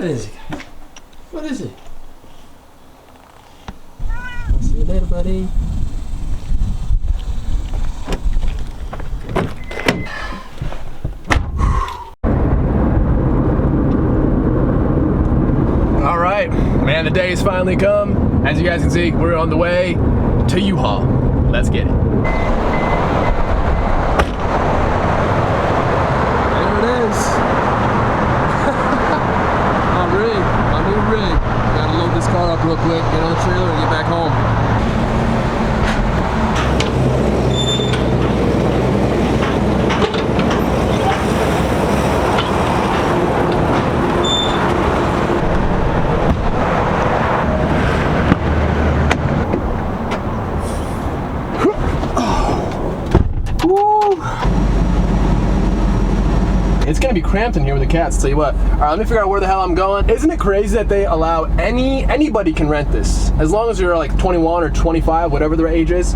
is he? What is he? I'll see you later, buddy. All right, man, the day has finally come. As you guys can see, we're on the way to U-Haul. Let's get it. There it is. My new rig. Gotta load this car up real quick, get on the trailer, and get back home. It's gonna be cramped in here with the cats, tell you what. All right, let me figure out where the hell I'm going. Isn't it crazy that they allow anybody can rent this? As long as you're like 21 or 25, whatever their age is,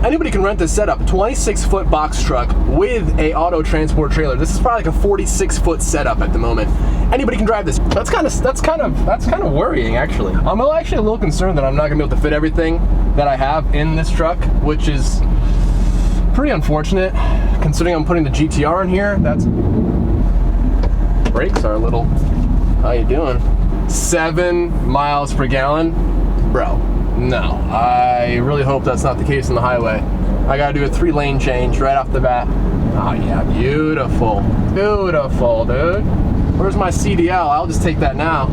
anybody can rent this setup. 26-foot box truck with a auto transport trailer. This is probably like a 46-foot setup at the moment. Anybody can drive this. That's kind of worrying, actually. I'm actually a little concerned that I'm not gonna be able to fit everything that I have in this truck, which is pretty unfortunate, considering I'm putting the GTR in here. That's brakes are a little. How you doing? 7 miles per gallon, bro. No, I really hope that's not the case on the highway. I gotta do a 3-lane change right off the bat. Oh yeah, beautiful, beautiful, dude. Where's my CDL? I'll just take that now.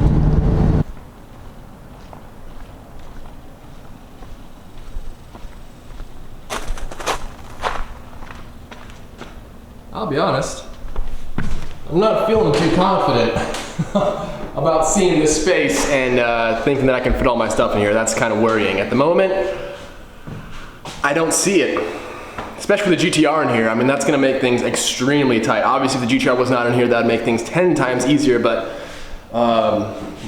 I'll be honest, I'm not feeling too confident about seeing this space and thinking that I can fit all my stuff in here. That's kind of worrying. At the moment, I don't see it, especially with the GTR in here. I mean, that's gonna make things extremely tight. Obviously, if the GTR was not in here, that'd make things 10 times easier, but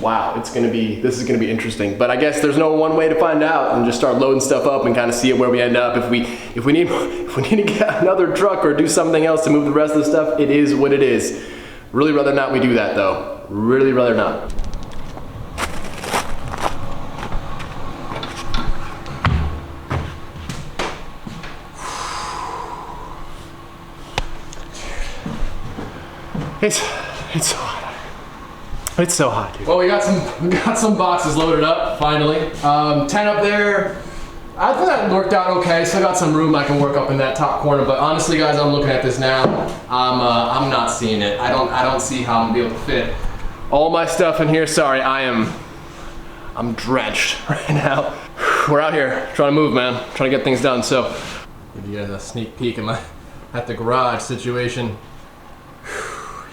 wow, this is gonna be interesting. But I guess there's no one way to find out, and just start loading stuff up and kind of see where we end up. If we need to get another truck or do something else to move the rest of the stuff, it is what it is. Really rather not we do that though. Really rather not. It's so hot. It's so hot, dude. Well, we got some boxes loaded up finally. 10 up there. I think that worked out okay. Still got some room I can work up in that top corner, but honestly, guys, I'm looking at this now. I'm not seeing it. I don't see how I'm gonna be able to fit all my stuff in here. Sorry, I'm drenched right now. We're out here trying to move, man. Trying to get things done. So, give you guys a sneak peek at the garage situation.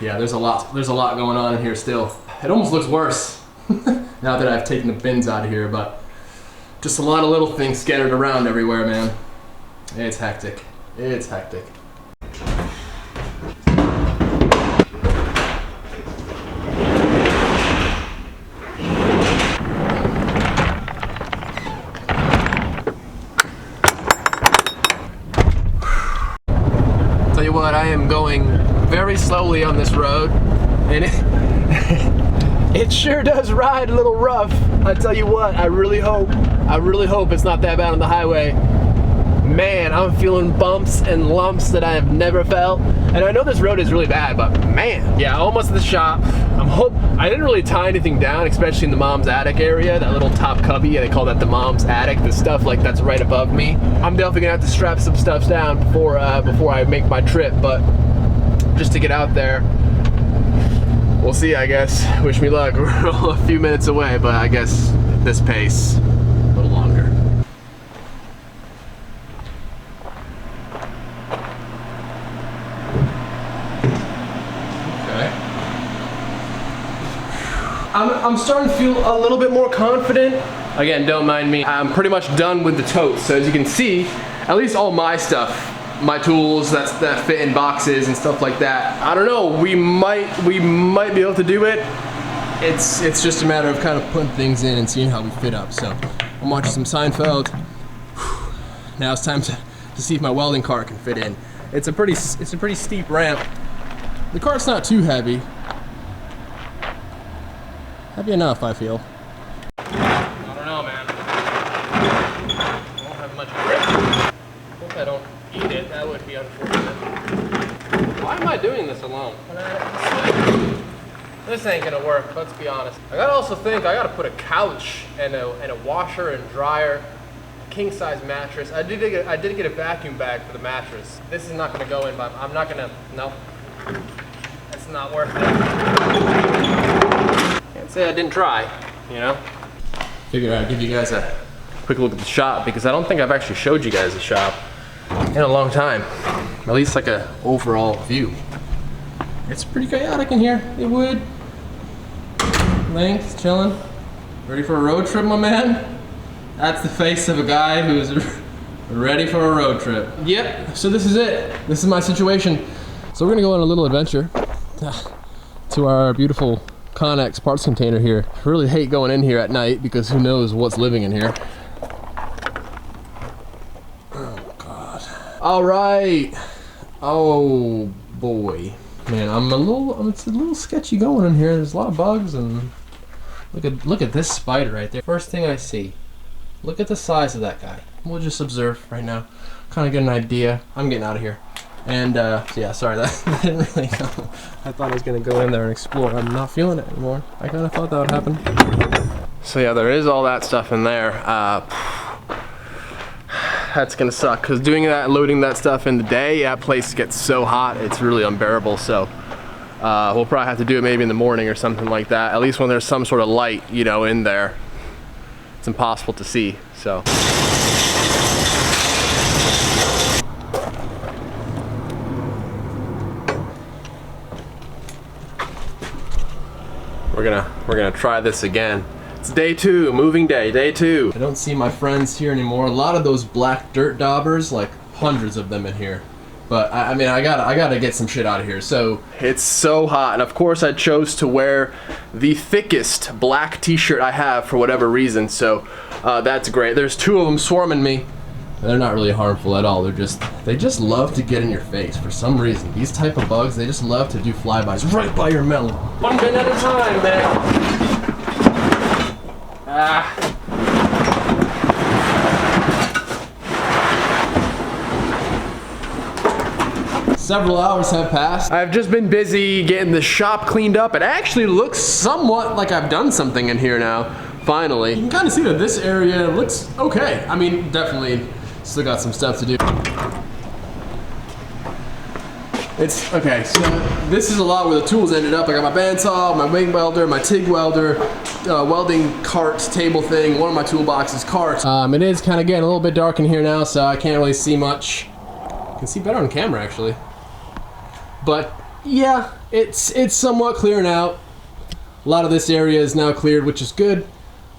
Yeah, there's a lot going on in here still. It almost looks worse now that I've taken the bins out of here, but just a lot of little things scattered around everywhere, man. It's hectic. It's hectic. Tell you what, I am going very slowly on this road, and it sure does ride a little rough. I tell you what, I really hope it's not that bad on the highway. Man, I'm feeling bumps and lumps that I have never felt. And I know this road is really bad, but man, yeah, almost at the shop. I didn't really tie anything down, especially in the mom's attic area, that little top cubby. They call that the mom's attic, the stuff like that's right above me. I'm definitely gonna have to strap some stuff down before I make my trip, but just to get out there, we'll see, I guess. Wish me luck. We're a few minutes away, but I guess at this pace, a little longer. Okay. I'm starting to feel a little bit more confident. Again, don't mind me. I'm pretty much done with the totes. So as you can see, at least all my stuff, my tools that fit in boxes and stuff like that. I don't know, we might be able to do it. It's just a matter of kind of putting things in and seeing how we fit up. So I'm watching some Seinfeld. Now it's time to see if my welding cart can fit in. It's a pretty steep ramp. The cart's not too heavy. That'd be enough, I feel. I don't know, man. I don't have much grip. I hope I don't eat it. That would be unfortunate. Why am I doing this alone? This ain't gonna work, let's be honest. I gotta also think I gotta put a couch and a washer and dryer, a king-size mattress. I did get a vacuum bag for the mattress. This is not gonna go in, but I'm not gonna, no. It's not worth it. Can't say I didn't try, you know? Figured I'd give you guys a quick look at the shop because I don't think I've actually showed you guys the shop in a long time. At least like a overall view. It's pretty chaotic in here. It would. Length, chilling. Ready for a road trip, my man? That's the face of a guy who's ready for a road trip. Yep, so this is it. This is my situation. So we're gonna go on a little adventure to our beautiful Connex parts container here. I really hate going in here at night because who knows what's living in here. Oh God. All right. Oh boy. Man, it's a little sketchy going in here. There's a lot of bugs and look at this spider right there. First thing I see. Look at the size of that guy. We'll just observe right now. Kind of get an idea. I'm getting out of here. And so yeah, sorry, that didn't really go. I thought I was gonna go in there and explore. I'm not feeling it anymore. I kind of thought that would happen. So yeah, there is all that stuff in there. That's gonna suck because doing that, loading that stuff in the day, that place gets so hot, it's really unbearable. So we'll probably have to do it maybe in the morning or something like that. At least when there's some sort of light, you know, in there. It's impossible to see. So. We're gonna try this again. It's day 2, moving day 2. I don't see my friends here anymore. A lot of those black dirt daubers, like hundreds of them in here. But I mean, I gotta get some shit out of here. So it's so hot, and of course I chose to wear the thickest black t-shirt I have for whatever reason. So that's great. There's 2 of them swarming me. They're not really harmful at all. They just love to get in your face for some reason. These type of bugs, they just love to do flybys right by your melon. One bit at a time, man. Several hours have passed. I've just been busy getting the shop cleaned up. It actually looks somewhat like I've done something in here now, finally. You can kind of see that this area looks okay. I mean, definitely still got some stuff to do. It's okay, so this is a lot where the tools ended up. I got my bandsaw, my wing welder, my TIG welder, welding cart table thing, one of my toolboxes, cart. It is kind of getting a little bit dark in here now, so I can't really see much. I can see better on camera actually. But yeah, it's somewhat clearing out. A lot of this area is now cleared, which is good,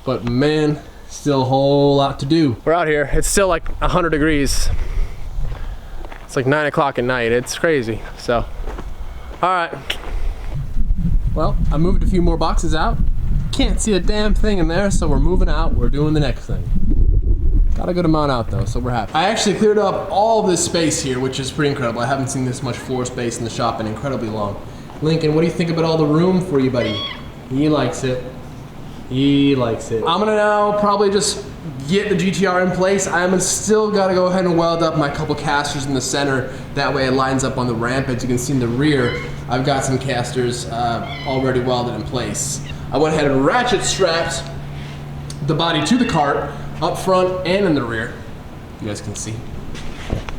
but man, still a whole lot to do. We're out here, it's still like 100 degrees. It's like 9 o'clock at night, it's crazy, so. All right. Well, I moved a few more boxes out. Can't see a damn thing in there, so we're moving out, we're doing the next thing. Got a good amount out though, so we're happy. I actually cleared up all this space here, which is pretty incredible. I haven't seen this much floor space in the shop in incredibly long. Lincoln, what do you think about all the room for you, buddy? He likes it. He likes it. I'm gonna now probably just get the GTR in place. I'm still gotta go ahead and weld up my couple casters in the center. That way it lines up on the ramp. As you can see in the rear, I've got some casters already welded in place. I went ahead and ratchet strapped the body to the cart, up front and in the rear. You guys can see.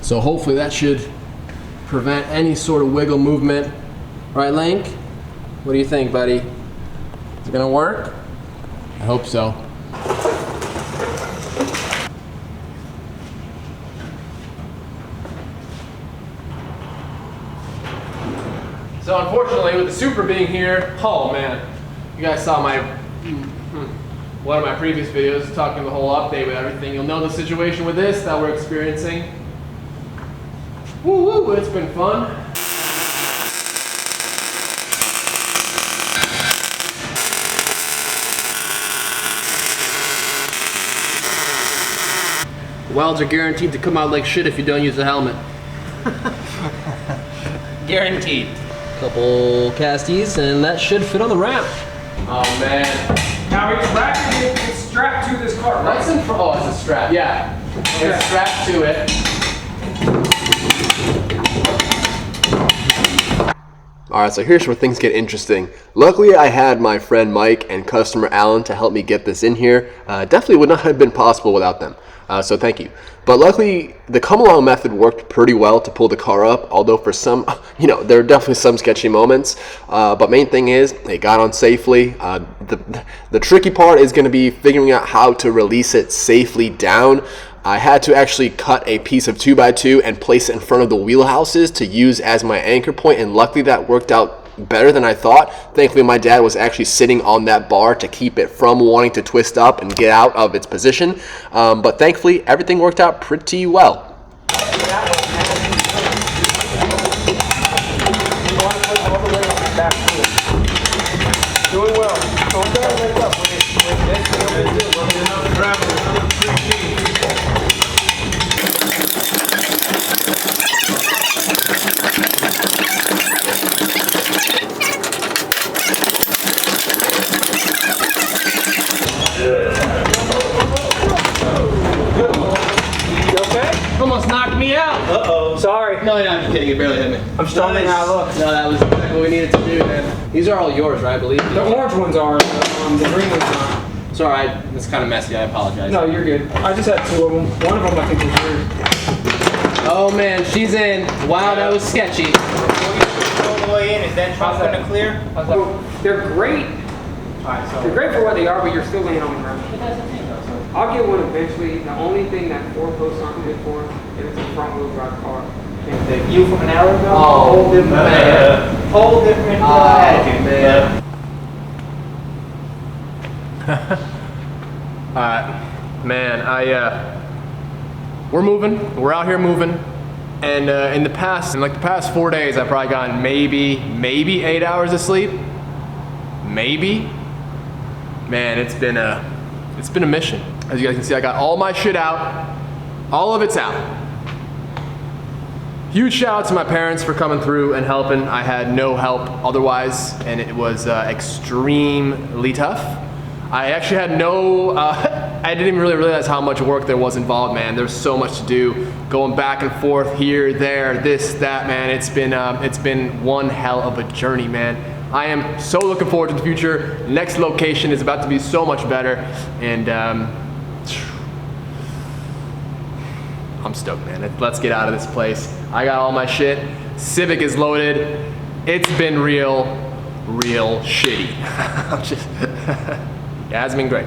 So hopefully that should prevent any sort of wiggle movement. Right, Link? What do you think, buddy? Is it gonna work? I hope so. So unfortunately, with the Super being here, oh man, you guys saw one of my previous videos talking the whole update with everything. You'll know the situation with this that we're experiencing. Woo woo, it's been fun. Welds are guaranteed to come out like shit if you don't use a helmet. Guaranteed. Couple casties and that should fit on the ramp. Oh man. Now it's strapped to this cart, right? What's in front? Oh, it's a strap. Yeah. It's strapped to it. Alright, so here's where things get interesting. Luckily, I had my friend Mike and customer Alan to help me get this in here. Definitely would not have been possible without them. So thank you. But luckily, the come-along method worked pretty well to pull the car up, although for some, there are definitely some sketchy moments. But main thing is, it got on safely. The tricky part is going to be figuring out how to release it safely down. I had to actually cut a piece of 2x2 and place it in front of the wheelhouses to use as my anchor point, and luckily that worked out better than I thought. Thankfully, my dad was actually sitting on that bar to keep it from wanting to twist up and get out of its position. But thankfully, everything worked out pretty well. Doing well. Almost knocked me out. Uh-oh. Sorry. No, I'm just kidding. You barely hit me. I'm stronger than I look. No, that was exactly what we needed to do, man. These are all yours, right? I believe. The orange ones are. The green ones are. Sorry, it's kind of messy. I apologize. No, you're good. I just had 2 of them. One of them I think was weird. Oh man, she's in. Wow, that was sketchy. All the way in. Is that truck going to clear? They're great. Alright, so. They're great for what they are, but you're still laying on the ground. I'll get one eventually. The only thing that 4 posts aren't good for is it's a front wheel drive car. You from an hour ago? Oh, whole different whole different attitude. Man. Alright, man, we're moving. We're out here moving. And in the past 4 days, I've probably gotten maybe 8 hours of sleep. Maybe. Man, it's been a mission. As you guys can see, I got all my shit out. All of it's out. Huge shout out to my parents for coming through and helping. I had no help otherwise, and it was extremely tough. I actually had I didn't even really realize how much work there was involved, man. There's so much to do. Going back and forth here, there, this, that, man. It's been one hell of a journey, man. I am so looking forward to the future. Next location is about to be so much better, and I'm stoked, man. Let's get out of this place. I got all my shit. Civic is loaded. It's been real shitty. It has been great.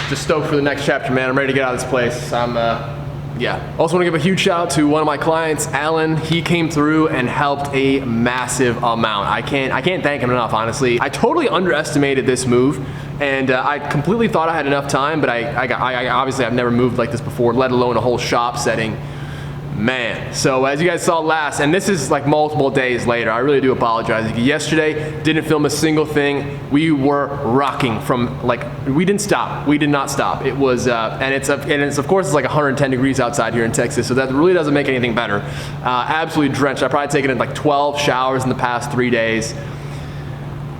Just stoked for the next chapter, man. I'm ready to get out of this place. Yeah. Also want to give a huge shout out to one of my clients, Alan. He came through and helped a massive amount. I can't thank him enough, honestly. I totally underestimated this move, and I completely thought I had enough time, but I obviously I've never moved like this before, let alone a whole shop setting. Man, so as you guys saw last, and this is like multiple days later, I really do apologize. Yesterday, didn't film a single thing. We were rocking from we didn't stop. We did not stop. It was, and it's of course it's like 110 degrees outside here in Texas, so that really doesn't make anything better. Absolutely drenched. I've probably taken like 12 showers in the past 3 days.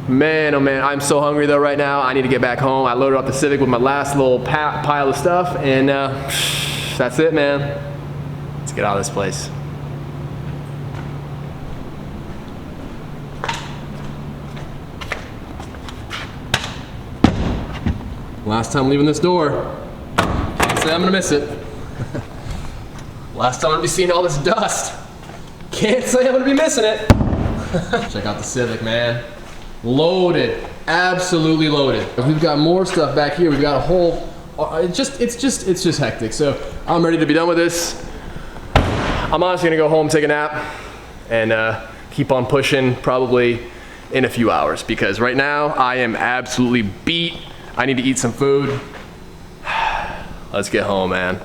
Man, oh man, I'm so hungry though right now. I need to get back home. I loaded up the Civic with my last little pile of stuff, and that's it, man. Let's get out of this place. Last time leaving this door. Can't say I'm gonna miss it. Last time I'm gonna be seeing all this dust. Can't say I'm gonna be missing it. Check out the Civic, man. Loaded, absolutely loaded. We've got more stuff back here. We've got a whole, it's just hectic. So I'm ready to be done with this. I'm honestly gonna go home, take a nap, and keep on pushing probably in a few hours, because right now I am absolutely beat. I need to eat some food. Let's get home, man.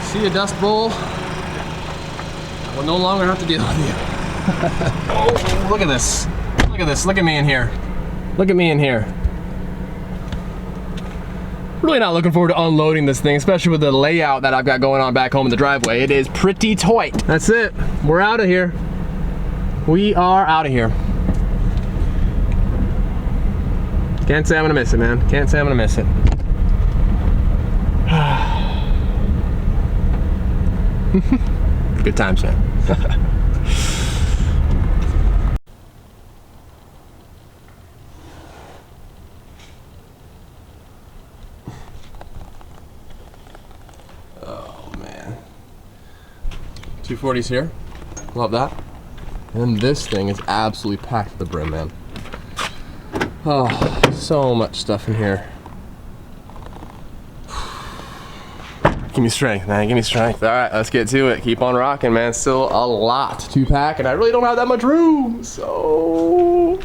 See you, Dust Bowl. I will no longer have to deal with you. Oh, look at this. Look at this. Look at me in here. Look at me in here. Really not looking forward to unloading this thing, especially with the layout that I've got going on back home in the driveway. It is pretty tight. That's it. We're out of here. We are out of here. Can't say I'm gonna miss it, man. Can't say I'm gonna miss it. Good times, man. Oh man. 240s here. Love that. And this thing is absolutely packed to the brim, man. Oh, so much stuff in here. Give me strength, man, give me strength. All right, let's get to it. Keep on rocking, man. Still a lot to pack, and I really don't have that much room, so.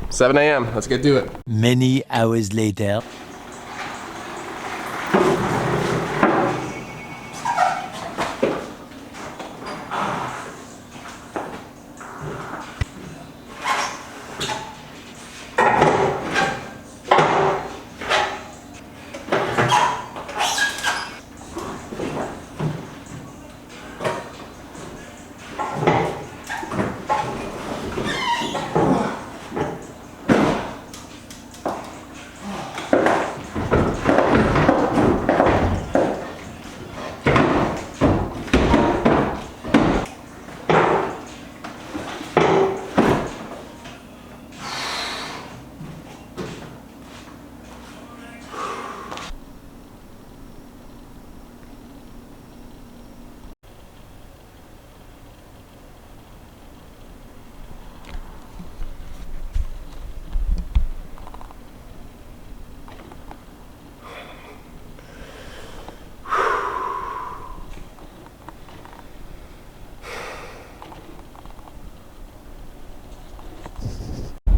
7 a.m., let's get to it. Many hours later.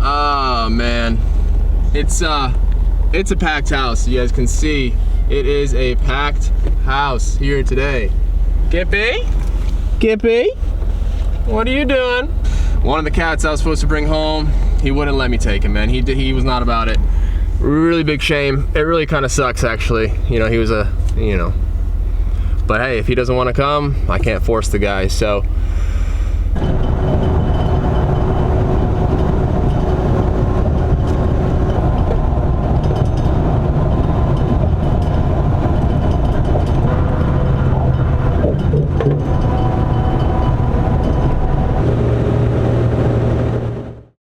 Oh man, it's a packed house. You guys can see it is a packed house here today. Gippy? Gippy? What are you doing? One of the cats I was supposed to bring home, he wouldn't let me take him, man. He was not about it. Really big shame. It really kind of sucks, actually. You know, he was but hey, if he doesn't want to come, I can't force the guy. So